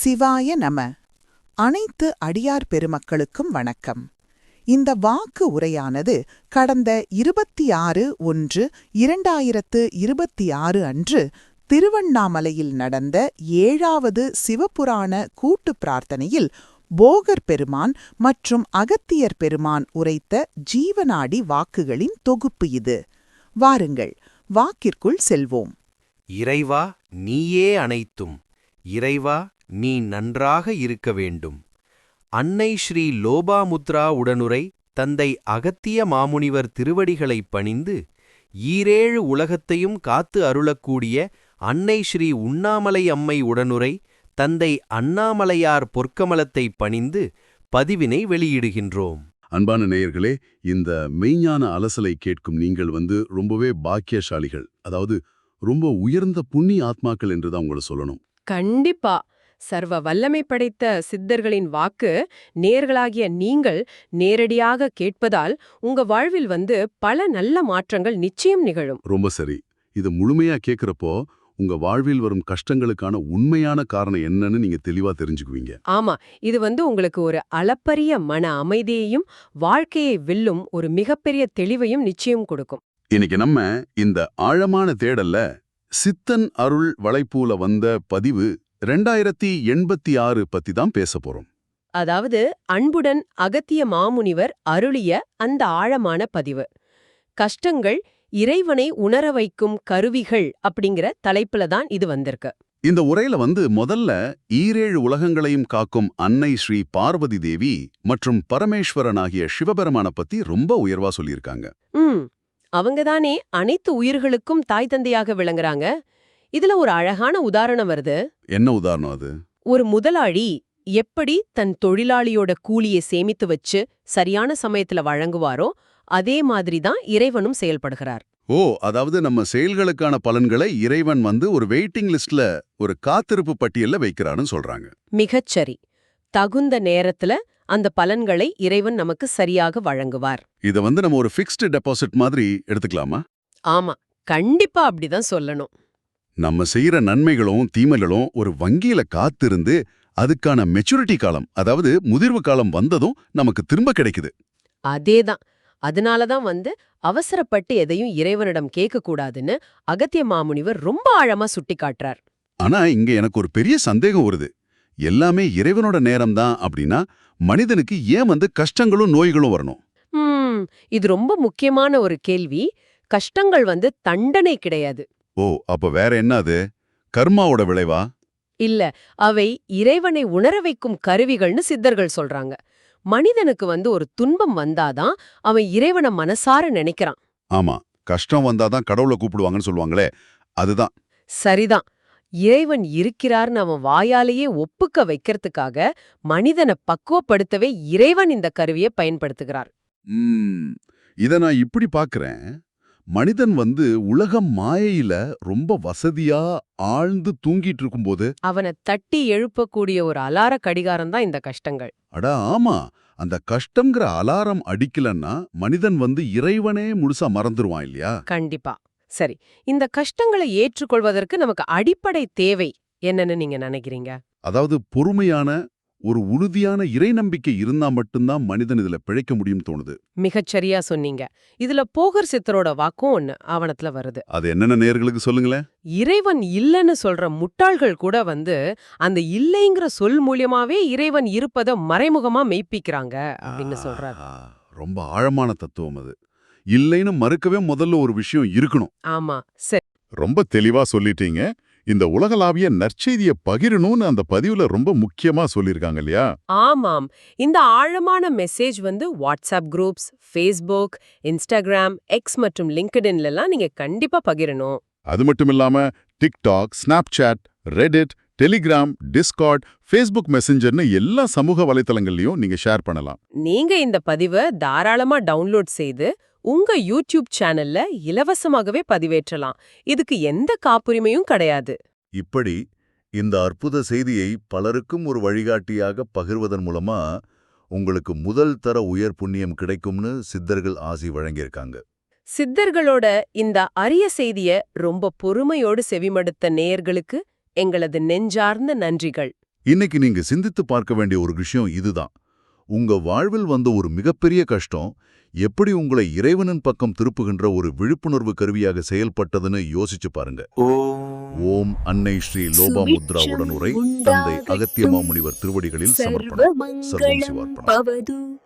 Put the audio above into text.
சிவாய நம. அனைத்து அடியார் பெருமக்களுக்கும் வணக்கம். இந்த வாக்கு உரையானது கடந்த 26/1/2026 அன்று திருவண்ணாமலையில் நடந்த 7வது சிவபுராண கூட்டு பிரார்த்தனையில் போகர் பெருமான் மற்றும் அகத்தியர் பெருமான் உரைத்த ஜீவநாடி வாக்குகளின் தொகுப்பு இது. வாருங்கள், வாக்கிற்குள் செல்வோம். இறைவா, நீயே அனைத்தும். இறைவா, நீ நன்றாக இருக்க வேண்டும். அன்னை ஸ்ரீ லோபாமுத்ரா உடனுரை தந்தை அகத்திய மாமுனிவர் திருவடிகளைப் பணிந்து, ஈரேழு உலகத்தையும் காத்து அருளக்கூடிய அன்னை ஸ்ரீ உண்ணாமலை அம்மை உடனுரை தந்தை அண்ணாமலையார் பொற்கமலத்தைப் பணிந்து பதிவினை வெளியிடுகின்றோம். அன்பான நேயர்களே, இந்த மெய்ஞான அலசலை கேட்கும் நீங்கள் ரொம்பவே பாக்கியசாலிகள். அதாவது ரொம்ப உயர்ந்த புண்ணிய ஆத்மாக்கள் என்றுதான் உங்களை சொல்லணும். கண்டிப்பா. சர்வ வல்லமை படைத்த சித்தர்களின் வாக்கு நேர்களாகிய நீங்கள் நேரடியாக கேட்பதால் உங்க வாழ்வில் பல நல்ல மாற்றங்கள் நிச்சயம் நிகழும். ரொம்ப சரி. இது முழுமையா கேட்கிறப்போ உங்க வாழ்வில் வரும் கஷ்டங்களுக்கான உண்மையான காரணம் என்னன்னு நீங்க தெளிவா தெரிஞ்சுக்குவீங்க. ஆமா, இது உங்களுக்கு ஒரு அளப்பரிய மன அமைதியையும் வாழ்க்கையை வெல்லும் ஒரு மிகப்பெரிய தெளிவையும் நிச்சயம் கொடுக்கும். இன்னைக்கு நம்ம இந்த ஆழமான தேடல்ல சித்தன் அருள் வளைப்பூல வந்த பதிவு 2086 பத்தி தான் பேச போறோம். அதாவது அன்புடன் அகத்திய மாமுனிவர் அருளிய அந்த ஆழமான பதிவு. கஷ்டங்கள் இறைவனை உணர வைக்கும் கருவிகள் அப்படிங்கிற தலைப்புல தான் இது வந்திருக்கு. இந்த உரையில முதல்ல ஈரேழு உலகங்களையும் காக்கும் அன்னை ஸ்ரீ பார்வதி தேவி மற்றும் பரமேஸ்வரனாகிய சிவபெருமான பத்தி ரொம்ப உயர்வா சொல்லியிருக்காங்க. அவங்கதானே அனைத்து உயிர்களுக்கும் தாய் தந்தையாக விளங்குறாங்க. இதுல ஒரு அழகான உதாரணம் வருது. என்ன உதாரணம் அது? ஒரு முதலாளி எப்படி தன் தொழிலாளியோட கூலியை சேமித்து வச்சு சரியான சமயத்துல வழங்குவாரோ அதே மாதிரி தான் இறைவனும் செயல்படுகிறார். ஓ, அதாவது நம்ம செயல்களுக்கான பலன்களை இறைவன் ஒரு வெயிட்டிங் லிஸ்ட்ல, ஒரு காத்திருப்பு பட்டியல்ல வைக்கிறான்னு சொல்றாங்க. மிகச்சரி. தகுந்த நேரத்துல அந்த பலன்களை இறைவன் நமக்கு சரியாக வழங்குவார். இத நம்ம ஒரு ஃபிக்ஸ்டு டெபாசிட் மாதிரி எடுத்துக்கலாமா? ஆமா, கண்டிப்பா அப்படிதான் சொல்லணும். நம்ம செய்யற நன்மைகளும் தீமைகளும் ஒரு வங்கியில காத்திருந்து அதுக்கான மெச்சூரிட்டி காலம், அதாவது முதிர்வு காலம் வந்ததும் நமக்கு திரும்ப கிடைக்குது. அதேதான். அதனாலதான் அவசரப்பட்டு எதையும் இறைவனிடம் கேட்க கூடாதுன்னு அகத்திய மாமுனிவர் ரொம்ப ஆழமா சுட்டி காட்டுறார். ஆனா இங்க எனக்கு ஒரு பெரிய சந்தேகம் வருது. எல்லாமே இறைவனோட நேரம்தான் அப்படின்னா மனிதனுக்கு ஏன் கஷ்டங்களும் நோய்களும் வரணும்? இது ரொம்ப முக்கியமான ஒரு கேள்வி. கஷ்டங்கள் தண்டனை கிடையாது. ஓ, அப்ப வேற என்ன அது? கர்மாவோட விளைவா? இல்ல, அவை இறைவனை உணர வைக்கும் கருவிகள்னு சித்தர்கள் சொல்றாங்க. மனிதனுக்கு ஒரு துன்பம் வந்தாதான் அவன் இறைவனை மனசார நினைக்கிறான். ஆமா, கஷ்டம் வந்தாதான் கடவுளை கூப்பிடுவாங்கன்னு சொல்லுவாங்களே, அதுதான். சரிதான். இறைவன் இருக்கிறார்னு அவன் வாயாலேயே ஒப்புக்க வைக்கிறதுக்காக மனிதனை பக்குவப்படுத்தவே இறைவன் இந்த கருவியை பயன்படுத்துகிறார். இத நான் இப்படி பாக்குறேன். மனிதன் உலகம் மாயையில ரொம்ப வசதியா ஆழ்ந்து தூங்கிட்டு இருக்கும்போது அவனை தட்டி எழுப்பக்கூடிய ஒரு அலார கடிகாரம் தான் இந்த கஷ்டங்கள். அடா ஆமா, அந்த கஷ்டம்ங்கிற அலாரம் அடிக்கலன்னா மனிதன் இறைவனே முழுசா மறந்துருவான் இல்லையா? கண்டிப்பா. சரி, இந்த கஷ்டங்களை ஏற்றுக்கொள்வதற்கு நமக்கு அடிப்படை தேவை என்னன்னு நீங்க நினைக்கிறீங்க? அதாவது பொறுமையான ஒரு உறுதியான இறை நம்பிக்கை இருந்தா மட்டும்தான் மனிதன் இதுல பிழைக்க முடியும் தோணுது. மிகச்சரியா சொன்னீங்க. இதுல போகர் சித்தரோட வாக்கும் ஒண்ணு ஆவணத்துல வருது. அது என்னென்ன நேயர்களுக்கு சொல்லுங்களேன். இறைவன் இல்லன்னு சொல்ற முட்டாள்கள் கூட அந்த இல்லைங்கிற சொல் மூலியமாவே இறைவன் இருப்பத மறைமுகமா மெய்ப்பிக்கிறாங்க அப்படின்னு சொல்றாரு. ரொம்ப ஆழமான தத்துவம் அது. இல்லைன்னு மறுக்கவே முதல்ல ஒரு விஷயம் இருக்கணும். ஆமா, சரி. ரொம்ப தெளிவா சொல்லிட்டீங்க. இந்த உலகளாவிய நற்செய்திய பகிரணும்னு அந்த பதிவுல ரொம்ப முக்கியமா சொல்லிருக்காங்க இல்லையா? ஆமாம். இந்த ஆழமான message WhatsApp groups, Facebook, Instagram, X மற்றும் லிங்க்டின்லாம் நீங்க கண்டிப்பா பகிரணும். அது மட்டும் இல்லாம TikTok, Snapchat, Reddit, Telegram, Discord, Facebook மெசஞ்சர்னு எல்லா சமூக வலைத்தளங்கள்லயும் நீங்க ஷேர் பண்ணலாம். நீங்க இந்த பதிவை தாராளமா டவுன்லோட் செய்து உங்க யூடியூப் சேனல்ல இலவசமாகவே பதிவேற்றலாம். இதுக்கு எந்த காப்புரிமையும் கிடையாது. இப்படி இந்த அற்புத செய்தியை பலருக்கும் ஒரு வழிகாட்டியாக பகிர்வதன் மூலமா உங்களுக்கு முதல் தர உயர் புண்ணியம் கிடைக்கும்னு சித்தர்கள் ஆசி வழங்கியிருக்காங்க. சித்தர்களோட இந்த அரிய செய்திய ரொம்ப பொறுமையோடு செவிமடுத்த நேயர்களுக்கு எங்களது நெஞ்சார்ந்த நன்றிகள். இன்னைக்கு நீங்க சிந்தித்து பார்க்க வேண்டிய ஒரு விஷயம் இதுதான். உங்க வாழ்வில் வந்த ஒரு மிகப்பெரிய கஷ்டம் எப்படி உங்களை இறைவனின் பக்கம் திருப்புகின்ற ஒரு விழிப்புணர்வு கருவியாக செயல்பட்டதுன்னு யோசிச்சு பாருங்க. ஓம் அன்னை ஸ்ரீ லோபாமுத்ரா உடனுரை தந்தை அகத்திய மாமுனிவர் திருவடிகளில் சமர்ப்பணம். சர்வம் சிவார்ப்பணம்.